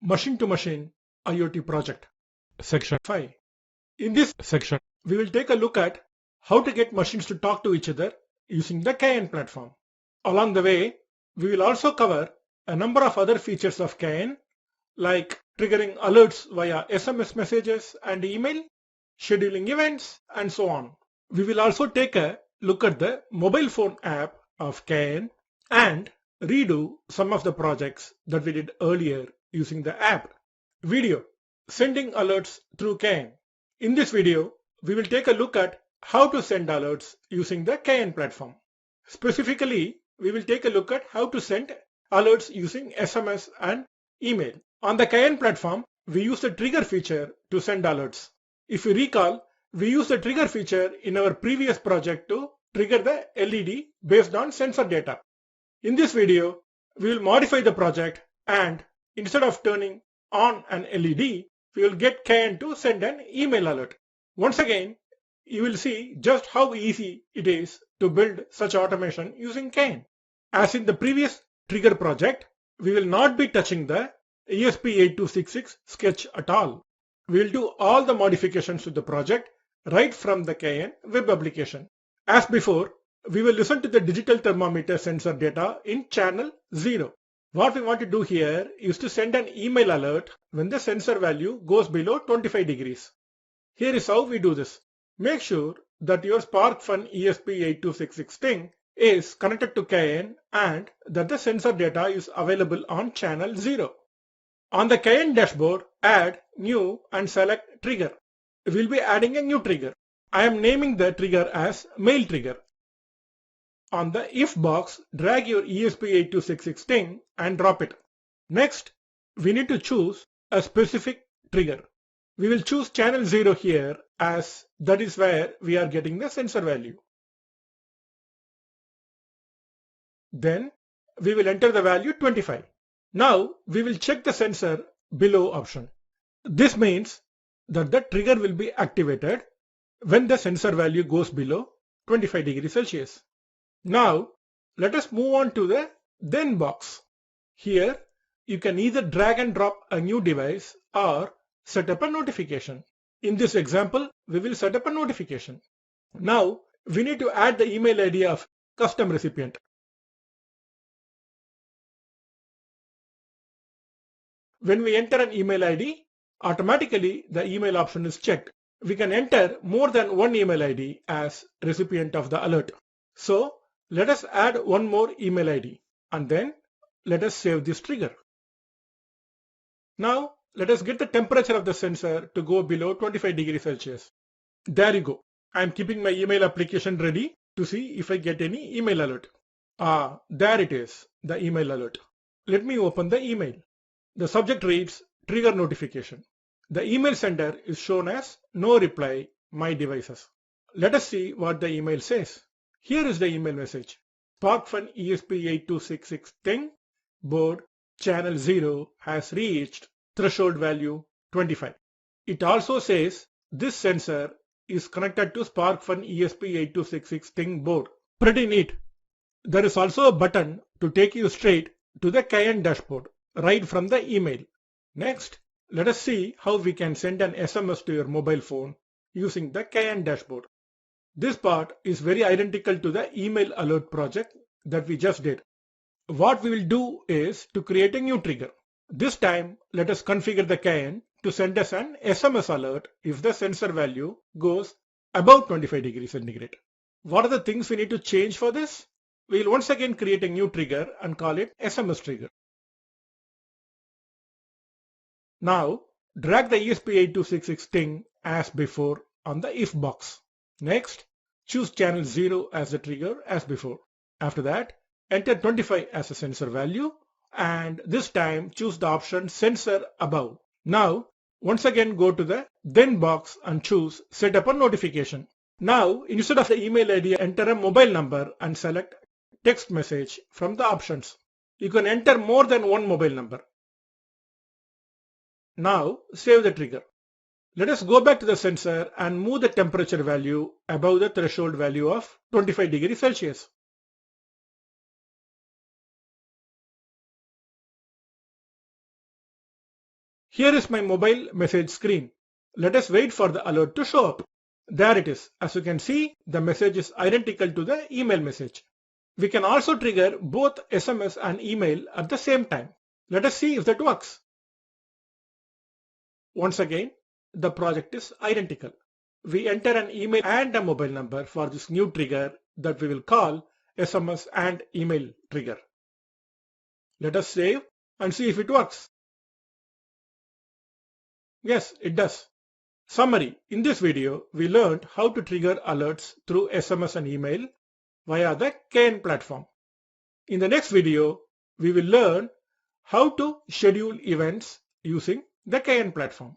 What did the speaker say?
Machine-to-Machine IoT Project, Section 5. In this section, we will take a look at how to get machines to talk to each other using the KN platform. Along the way, we will also cover a number of other features of KN, like triggering alerts via SMS messages and email, scheduling events, and so on. We will also take a look at the mobile phone app of KN and redo some of the projects that we did earlier using the app. Video, sending alerts through KN. In this video, we will take a look at how to send alerts using the KN platform. Specifically, we will take a look at how to send alerts using SMS and email. On the KN platform, we use the trigger feature to send alerts. If you recall, we used the trigger feature in our previous project to trigger the LED based on sensor data. In this video, we will modify the project, and instead of turning on an LED, we will get KN to send an email alert. Once again, you will see just how easy it is to build such automation using KN. As in the previous trigger project, we will not be touching the ESP8266 sketch at all. We will do all the modifications to the project right from the KN web application. As before, we will listen to the digital thermometer sensor data in channel 0. What we want to do here is to send an email alert when the sensor value goes below 25 degrees. Here is how we do this. Make sure that your SparkFun ESP8266 thing is connected to KN and that the sensor data is available on channel 0. On the KN dashboard, add new and select trigger. We will be adding a new trigger. I am naming the trigger as mail trigger. On the if box, drag your ESP8266 thing and drop it. Next, we need to choose a specific trigger. We will choose channel 0 here, as that is where we are getting the sensor value. Then we will enter the value 25. Now we will check the sensor below option. This means that the trigger will be activated when the sensor value goes below 25 degrees Celsius. Now let us move on to the then box. Here you can either drag and drop a new device or set up a notification. In this example, we will set up a notification. Now we need to add the email ID of custom recipient. When we enter an email ID, automatically the email option is checked. We can enter more than one email ID as recipient of the alert. So let us add one more email ID and then let us save this trigger. Now let us get the temperature of the sensor to go below 25 degrees Celsius. There you go. I am keeping my email application ready to see if I get any email alert. There it is, the email alert. Let me open the email. The subject reads trigger notification. The email sender is shown as no reply, my devices. Let us see what the email says. Here is the email message. SparkFun ESP8266 thing board channel 0 has reached threshold value 25. It also says this sensor is connected to SparkFun ESP8266 thing board. Pretty neat. There is also a button to take you straight to the KN dashboard right from the email. Next, let us see how we can send an SMS to your mobile phone using the KN dashboard. This part is very identical to the email alert project that we just did. What we will do is to create a new trigger. This time, let us configure the KN to send us an SMS alert if the sensor value goes above 25 degrees centigrade. What are the things we need to change for this? We will once again create a new trigger and call it SMS trigger. Now, drag the ESP8266 thing as before on the if box. Next, choose channel 0 as the trigger as before. After that, enter 25 as a sensor value, and this time choose the option sensor above. Now, once again go to the then box and choose set up a notification. Now, instead of the email ID, enter a mobile number and select text message from the options. You can enter more than one mobile number. Now save the trigger. Let us go back to the sensor and move the temperature value above the threshold value of 25 degrees Celsius. Here is my mobile message screen. Let us wait for the alert to show up. There it is. As you can see, the message is identical to the email message. We can also trigger both SMS and email at the same time. Let us see if that works. Once again, the project is identical. We enter an email and a mobile number for this new trigger that we will call SMS and email trigger. Let us save and see if it works. Yes, it does. Summary. In this video, we learned how to trigger alerts through SMS and email via the KN platform. In the next video, we will learn how to schedule events using the KN platform.